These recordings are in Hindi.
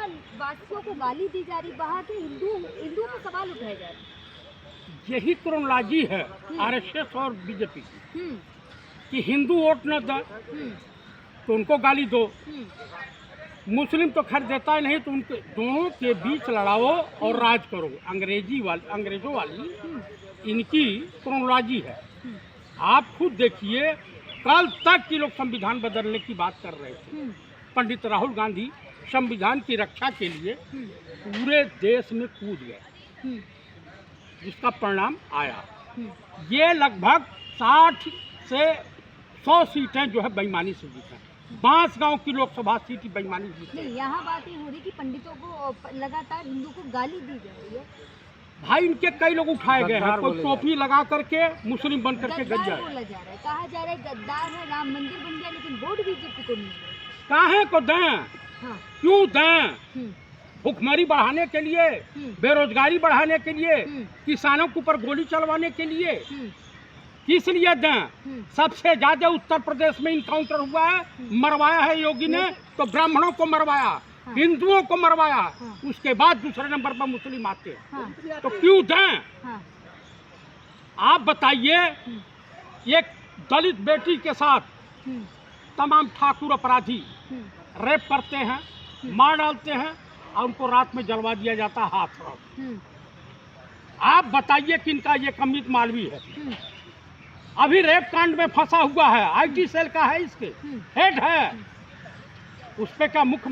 वहाँ वासियों को गाली दी जा रही, वहाँ के हिंदुओं में सवाल उठाए जा रहे। यही क्रोनोलॉजी है आरएसएस और बीजेपी की कि हिंदू वोट न दे तो उनको गाली दो, मुस्लिम तो खैर देता ही नहीं, तो उनके दोनों के बीच लड़ाओ और राज करो। अंग्रेजों वाली इनकी क्रोनोलॉजी है। आप खुद देखिए, कल तक की लोग संविधान बदलने की बात कर रहे थे। पंडित राहुल गांधी संविधान की रक्षा के लिए पूरे देश में कूद गए, जिसका परिणाम आया। ये लगभग 60 से 100 सीटें जो है बेईमानी से जीते। बांसगांव की लोकसभा सीट बेईमानी जीते। नहीं, यहाँ बात ये हो रही कि पंडितों को लगातार हिंदू को गाली दी जा रही है। भाई इनके कई लोग उठाए गए हैं, कोई टोपी लगा करके मुस्लिम बन करके गद्दार बोला जा रहा है, कहा जा रहा है गद्दार है, राम मंदिर बन गया, लेकिन वोट बीजेपी को नहीं है। काहे को दें? हाँ। क्यों दें? भुखमरी बढ़ाने के लिए, बेरोजगारी बढ़ाने के लिए, किसानों के ऊपर गोली चलवाने के लिए, किस लिए दें? सबसे ज्यादा उत्तर प्रदेश में इनकाउंटर हुआ है, मरवाया है योगी ने, तो ब्राह्मणों को मरवाया, हिंदुओं को मरवाया, उसके बाद दूसरे नंबर पर मुस्लिम आते हैं। तो क्यों दें? आप बताइए, एक दलित बेटी के साथ तमाम ठाकुर अपराधी रेप करते हैं, मार डालते हैं और उनको रात में जलवा दिया जाता है हाथ। आप बताइए किनका ये अमित मालवी है? अभी रेप कांड में फंसा हुआ है, आईटी सेल का है, इसके हेड है। उस पे का मुख्य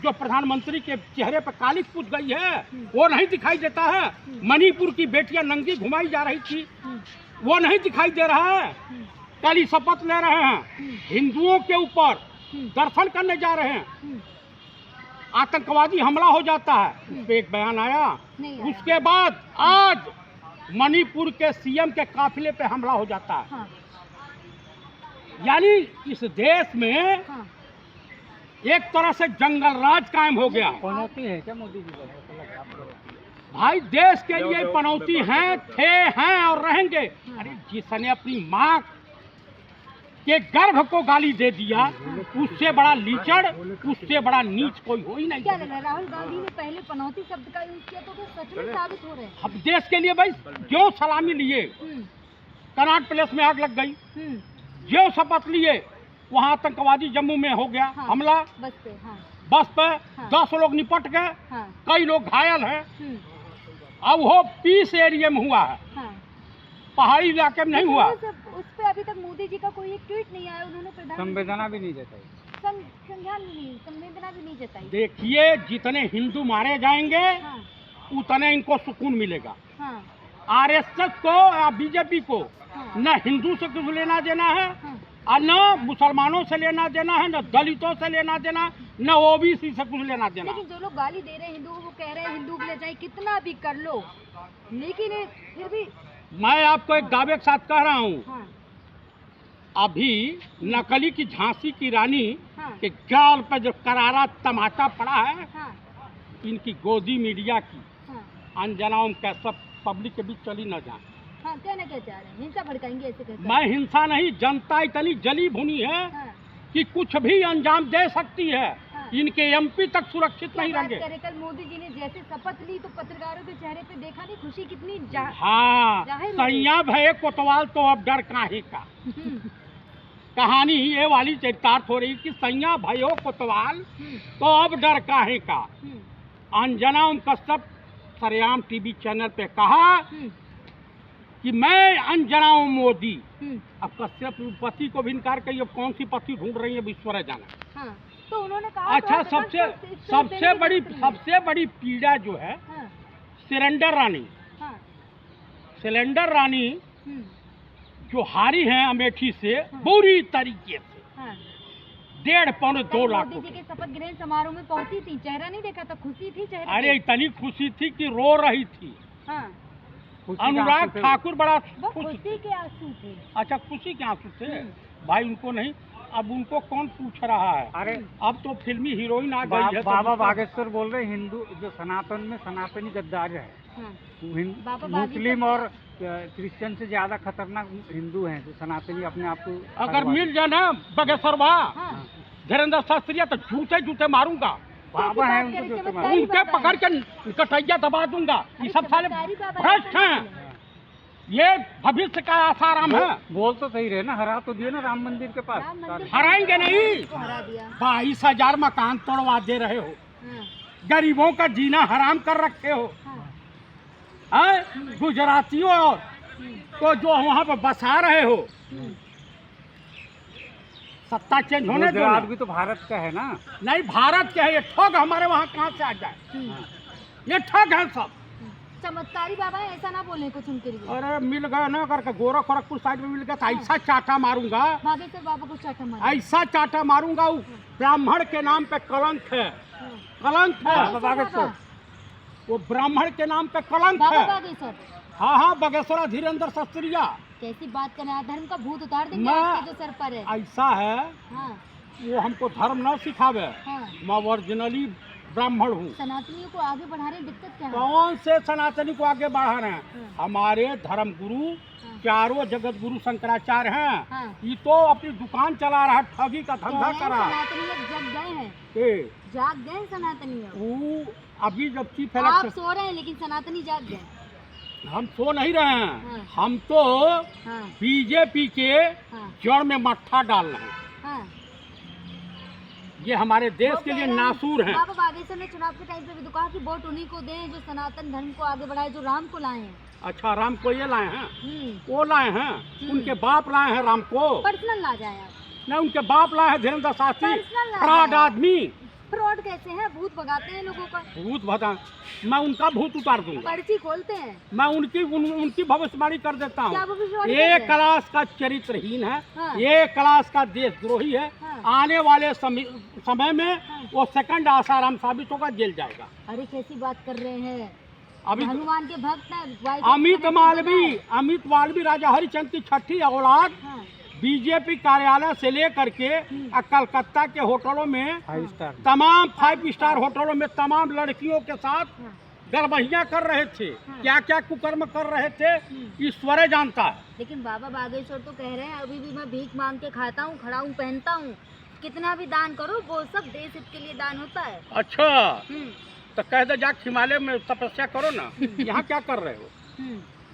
जो प्रधानमंत्री के चेहरे पर कालिख पूछ गई है, वो नहीं दिखाई देता है। मणिपुर की बेटियां नंगी घुमाई जा रही थी, वो नहीं दिखाई दे रहा है। कल ही शपथ ले रहे हैं, हिंदुओं के ऊपर दर्शन करने जा रहे हैं, आतंकवादी हमला हो जाता है, उस पे एक बयान आया। उसके बाद आज मणिपुर के सीएम के काफिले पे हमला हो जाता है। यानी इस देश में एक तरह से जंगल राज कायम हो गया। पनौती है क्या मोदी जी? भाई देश के लिए पनौती हैं और रहेंगे। अरे जिसने अपनी माँ के गर्भ को गाली दे दिया, उससे बड़ा लीचड़, उससे बड़ा नीच कोई हो ही नहीं। क्या लग रहा है, राहुल गांधी ने पहले पनौती शब्द का यूज किया तो सच में साबित हो रहे हैं? अब देश के लिए भाई जो सलामी लिए, कनाट प्लेस में आग लग गई, जो शपथ लिए वहाँ आतंकवादी जम्मू में हो गया हमला, बस पे 10 लोग निपट गए, कई लोग घायल हैं। अब वो पीस एरिया में हुआ है, पहाड़ी इलाके में नहीं हुआ। उस पे अभी तक मोदी जी का कोई एक ट्वीट नहीं आया, उन्होंने संवेदना भी नहीं जताई, संवेदना भी नहीं जताई। देखिए, जितने हिंदू मारे जाएंगे उतने इनको सुकून मिलेगा। आरएसएस को या बीजेपी को न हिंदू से कुछ लेना देना है, और न मुसलमानों से लेना देना है, न दलितों से लेना देना, न ओबीसी से कुछ लेना देना। लेकिन जो लोग गाली दे रहे हैं हिंदुओं को, कह रहे हैं हिंदू ले जाए, कितना भी कर लो, लेकिन फिर भी मैं आपको एक दावे के साथ कह रहा हूँ, अभी नकली की झांसी की रानी के गाल पर जो करारा तमाचा पड़ा है, इनकी गोदी मीडिया की अंजना कैसे पब्लिक के बीच चली न जाए। कहना क्या चाह रहे हैं? हिंसा भड़काएंगे ऐसे कहते हैं? मैं हिंसा नहीं, जनता इतनी जली भुनी है कि कुछ भी अंजाम दे सकती है। इनके एमपी तक सुरक्षित नहीं रहेंगे। कल मोदी जी ने जैसे शपथ ली तो पत्रकारों के चेहरे पे देखा नहीं खुशी कितनी सैया भय कोतवाल तो अब डर काहे का। कहानी ये वाली चरितार्थ हो रही कि सैया भयो कोतवाल तो अब डर काहे का। अंजना कश्यप सरेआम टीवी चैनल पे कहा कि मैं अंजना मोदी। अब कश्यप पति को भी इनकार करिए, कौन सी पति ढूंढ रही है ईश्वर जाना। तो उन्होंने कहा अच्छा, सबसे बड़ी पीड़ा जो है सिलेंडर रानी, सिलेंडर रानी जो हारी हैं अमेठी से बुरी तरीके से 1.5-2 लाख। मोदी जी के शपथ ग्रहण समारोह में पहुंची थी, चेहरा नहीं देखा था, खुशी थी चेहरे? अरे इतनी खुशी थी कि रो रही थी। अनुराग ठाकुर बड़ा खुशी के आंसू थे। अच्छा, खुशी के आंसू थे भाई, उनको नहीं। अब उनको कौन पूछ रहा है? अरे अब तो फिल्मी हीरोइन आ गई है। बाबा बागेश्वर बोल रहे हिंदू जो सनातन में सनातनी गद्दार है, मुस्लिम और क्रिश्चियन से ज्यादा खतरनाक हिंदू हैं जो सनातनी अपने आप को। अगर मिल जाए ना बागेश्वर धीरेन्द्र शास्त्री तो जूते जूते मारूंगा। बाबा हैं उनको जो चमत्कारी उनके बाबा पकड़ के कटैया दबा दूंगा। ये सब साले चमत्कारी बाबा भ्रष्ट हैं। ये भविष्य का आसाराम है। बोल तो सही रहे ना, हरा तो दिए ना राम मंदिर के पास। राम मंदिर हराएंगे नहीं। को हरा दिया। 22,000 मकान तोड़वा दे रहे हो, हाँ, गरीबों का जीना हराम कर रखे हो। हाँ, हैं? गुजरातियों को जो वहाँ पर बसा रहे हो, सत्ता चेंज होने दो गुजरात ना। भी तो भारत का है ना। नहीं, भारत के है ये ठग, हमारे वहाँ कहाँ से आ जाए? ये ठग है सब। चमत्कारी बाबा है, ऐसा ना बोले कुछ उनके लिए। अरे मिल गए ना करके, गोरखपुर साइड में मिल गया तो ऐसा चाटा मारूंगा, बागेश्वर बाबा को चाटा मारा। ऐसा चाटा मारूंगा। वो ब्राह्मण के नाम पे कलंक है, हाँ। कलंक है। बाबा बागेश्वर। वो ब्राह्मण के नाम पे कलंक बाबा है। बागेश्वर हाँ हाँ, बागेश्वरा धीरेन्द्र शास्त्रिया। कैसी बात करना है, धर्म का भूत उतार देंगे मैं- आपके जो सर पर है। ऐसा है, हाँ, वो हमको धर्म न सिखावे। हाँ। मैं ओरिजिनली ब्राह्मण हूँ। सनातनियों को आगे बढ़ाने में दिक्कत क्या है? कौन से सनातनी को आगे बढ़ा रहे हैं? हाँ। हमारे धर्म गुरु हाँ। चारों जगत गुरु शंकराचार्य हैं। हाँ। ये तो अपनी दुकान चला रहा है, ठगी का धंधा कह कर रहे रहा हैं है। सनातनी लोग जग गए हैं, ए, जाग गए हैं सनातनी लोग। वो अभी जब चीफ आप इलेक्शन, सो रहे हैं लेकिन सनातनी जाग गए। हम सो नहीं रहे हैं। हाँ। हम तो हाँ, बीजेपी के हाँ, जड़ में मट्ठा डाल रहे हैं। हाँ। ये हमारे देश वो के कह लिए रहे हैं, नासूर हैं। बाबा बागेश्वर ने चुनाव के टाइम पे भी तो कहा कि वोट उन्हीं को दें जो सनातन धर्म को आगे बढ़ाए, जो राम को लाए हैं। अच्छा, राम को ये लाए हैं, वो लाए हैं, उनके बाप लाए हैं राम को। पर्सनल ला जाए आप। नहीं, उनके बाप लाए हैं धीरेन्द्र शास्त्री, पर्सनल ला फ्रॉड जाए। आदमी। फ्रॉड कैसे हैं? भूत भगाते हैं लोगों का, भूत भगा, मैं उनका भूत उतार दूंगा। पर्ची खोलते हैं। मैं उनकी भविष्यवाणी कर देता क्या हूँ। भविष्यवाणी एक करते हैं? क्लास का चरित्रहीन है, हाँ। एक क्लास का देशद्रोही है। हाँ। आने वाले समय में हाँ। वो सेकंड आसाराम साबित होगा, जेल जाएगा। अरे कैसी बात कर रहे हैं? अभी हनुमान के भक्त हैं। अमित मालवी राजा हरिचंद की छठी औलाद हाँ, बीजेपी कार्यालय से लेकर के कलकत्ता के होटलों में, 5 स्टार। तमाम 5 स्टार होटलों में तमाम लड़कियों के साथ हाँ। गरबहियां कर रहे थे। हाँ। क्या क्या कुकर्म कर रहे थे, ईश्वर जानता है। लेकिन बाबा बागेश्वर तो कह रहे हैं अभी भी मैं भीख मांग के खाता हूँ, खड़ा हूँ, पहनता हूँ, कितना भी दान करो वो सब देश हित के लिए दान होता है। अच्छा, हम्म, तो कह दे जाके हिमालय में तपस्या करो ना। यहाँ क्या कर रहे हो?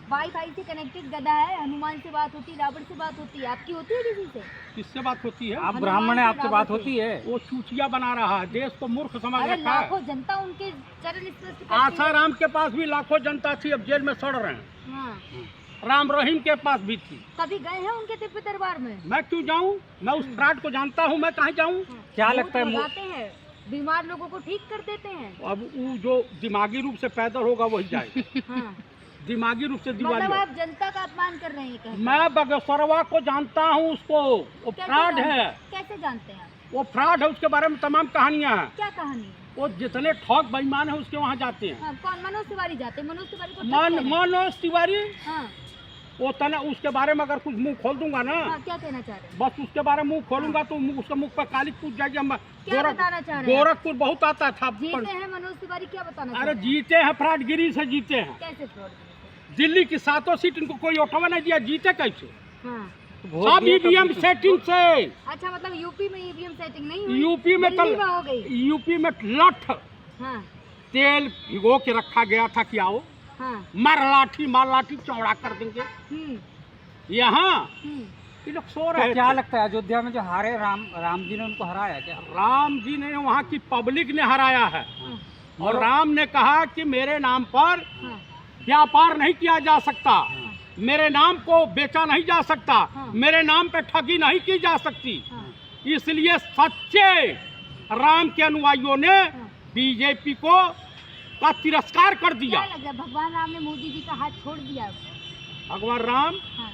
वाईफाई से कनेक्टेड गधा है, हनुमान से बात होती, रावण से बात होती है, आपकी होती है किसी से? किससे बात होती है? आप ब्राह्मण है, आपसे बात होती है? वो चूचिया बना रहा है, देश को मूर्ख समझ अरे रखा है। लाखों जनता उनके चरण स्पर्श करती है। आसाराम के पास भी लाखों जनता थी, अब जेल में सड़ रहे हैं। हाँ, राम रहीम के पास भी थी। कभी गए हैं उनके दिव्य दरबार में? मैं क्यों जाऊं? मैं उस फ्रॉड को जानता हूं, मैं कहाँ जाऊं? क्या भूत लगता है भगाते हैं, बीमार लोगों को ठीक कर देते हैं। अब वो जो दिमागी रूप से पैदा होगा वही जाएगा। हाँ, दिमागी रूप से दिवाली मतलब होगा। आप जनता का अपमान कर रहे हैं कहते हैं। मैं बागेश्वरवा को जानता हूँ, उसको, वो कैसे फ्रॉड जानते- है। कैसे जानते हैं आप? वो फ्रॉड है, उसके बारे में तमाम कहानियां हैं। क्या कहानी है? वो जितने ठग बेईमान है उसके वहाँ जाते हैं। हाँ, कौन? मनोज तिवारी जाते हैं। मनोज तिवारी को ठग मन कहना है। मनोज तिवारी, हाँ, वो तना उसके बारे में अगर कुछ मुंह खोल दूंगा ना, हाँ, क्या कहना चाह रहे हैं? बस उसके बारे में मुंह खोलूंगा तो उसके मुख पर काली पूछ जाएगी। हम क्या बताना चाह रहे हैं? गोरखपुर बहुत आता था। जीते हैं मनोज तिवारी, क्या बताना चाह अरे रहे हैं? जीते हैं, फ्रॉडगिरी से जीते हैं। कैसे फ्रॉड? दिल्ली की 7 सीट इनको कोई उठवा नहीं दिया, जीते कैसे? हाँ, वोट सब दिए तो ईवीएम कुछ- सेटिंग से। अच्छा, मतलब यूपी में ईवीएम सेटिंग नहीं हुई? यूपी में दिल्ली में हो गई। यूपी में लठ हाँ, तेल भिगो के रखा गया था कि आओ हाँ, मार लाठी चौड़ा कर देंगे। यहाँ ये लोग सो तो रहे क्या थे। लगता है अयोध्या में जो हारे राम जी ने उनको हराया क्या? राम जी ने, वहाँ की पब्लिक ने हराया है। हाँ, और राम ने कहा कि मेरे नाम पर हाँ, व्यापार नहीं किया जा सकता, मेरे नाम को बेचा नहीं जा सकता, हाँ। मेरे नाम पे ठगी नहीं की जा सकती। हाँ, इसलिए सच्चे राम के अनुयायियों ने बीजेपी को का तिरस्कार कर दिया। क्या लग रहा है भगवान राम ने मोदी जी का हाथ छोड़ दिया? भगवान राम, हाँ,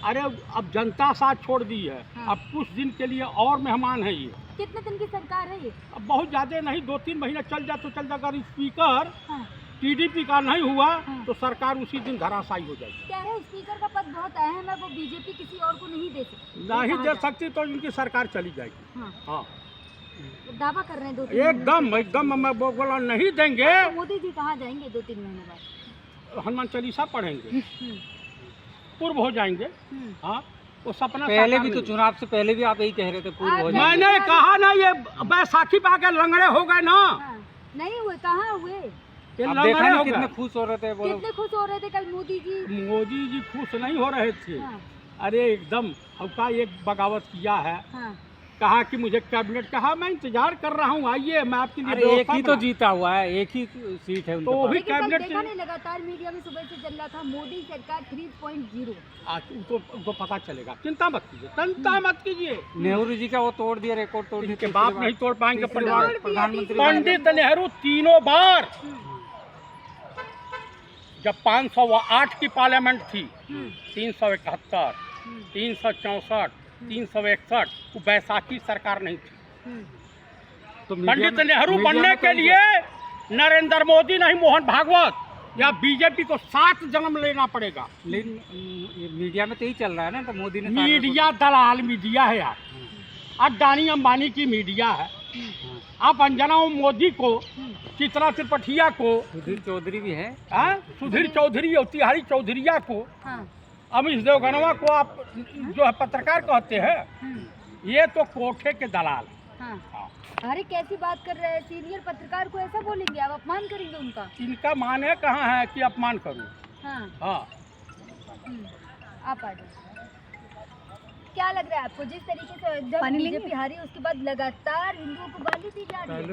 अरे अब जनता साथ छोड़ दी है। हाँ। अब कुछ दिन के लिए और मेहमान है ये। कितने दिन की सरकार है ये? अब बहुत ज्यादा नहीं, 2-3 महीने चल जाए तो चल जाए। अगर स्पीकर हाँ, टीडीपी का नहीं हुआ हाँ। तो सरकार उसी दिन धराशायी हो जाएगी। कह रहे हैं स्पीकर का पद बहुत अहम है, वो बीजेपी किसी और को नहीं दे सकती। नहीं कहा दे जाए। सकती तो इनकी सरकार चली जाएगी। हाँ, हाँ, वो दावा कर रहे हैं 2-3 महीने एकदम एकदम मैं बोला नहीं देंगे। तो मोदी जी कहाँ जाएंगे 2-3 महीने बाद? हनुमान चालीसा पढ़ेंगे, हम्म, पूर्व हो जाएंगे। हम्म, हाँ, वो सपना पहले साकार भी तो नहीं। चुनाव से पहले भी आप यही कह रहे थे पूर्व आप हो जाएगा। मैंने कहा ना ये बैसाखी पे आके लंगड़े हो गए ना, हाँ, नहीं हुए, कहाँ हुए? ये आप लंगड़े देखा ना हो कितने गए। खुश हो रहे थे बोलो। कितने खुश हो रहे थे कल मोदी जी। मोदी जी खुश नहीं हो रहे थे। हाँ, अरे एकदम हल्का एक बगावत किया है, हाँ, कहा कि मुझे कैबिनेट, कहा मैं इंतजार कर रहा हूँ, आइए मैं आपके लिए अरे एक व्यवस्था ही तो बना- जीता हुआ है, एक ही सीट है उनके तो पास। भी लेकिन कल कैबिनेट देखा से नहीं, लगातार मीडिया में सुबह से चल रहा था मोदी सरकार 3.0। उनको पता चलेगा, चिंता मत कीजिए, चिंता मत कीजिए। नेहरू जी का वो तोड़ दिया, रिकॉर्ड तोड़ दिया। इनके बाप नहीं तोड़ पाएंगे तीसरी परिवार। बार प्रधानमंत्री पंडित नेहरू तीनों बार, जब 508 की पार्लियामेंट थी, 371, 364, 361, वो बैसाखी सरकार नहीं थी। तो मीडिया पंडित में- नेहरू मीडिया बनने में के तो लिए नरेंद्र मोदी नहीं, मोहन भागवत या बीजेपी को 7 जन्म लेना पड़ेगा। लेकिन ये मीडिया में तो यही चल रहा है ना, तो मोदी ने सारे मीडिया दलाल मीडिया है यार, अडानी अंबानी की मीडिया है। आप अंजना मोदी को, चित्रा त्रिपाठिया को, सुधीर चौधरी भी है। हाँ, सुधीर चौधरी और तिहारी चौधरिया को, हाँ, अमीश देवगनवा को आप जो है पत्रकार कहते हैं, ये तो कोठे के दलाल हैं। हाँ। अरे कैसी बात कर रहे हैं, सीनियर पत्रकार को ऐसा बोलेंगे आप, अपमान करेंगे उनका। इनका माने कहाँ है कि अपमान करूं। हाँ, हाँ, आप आ जाओ। क्या लग रहा है आपको, जिस तरीके से जब बीजेपी हारी उसके बाद लगातार हिंदुओं को गाली दी जा रही है?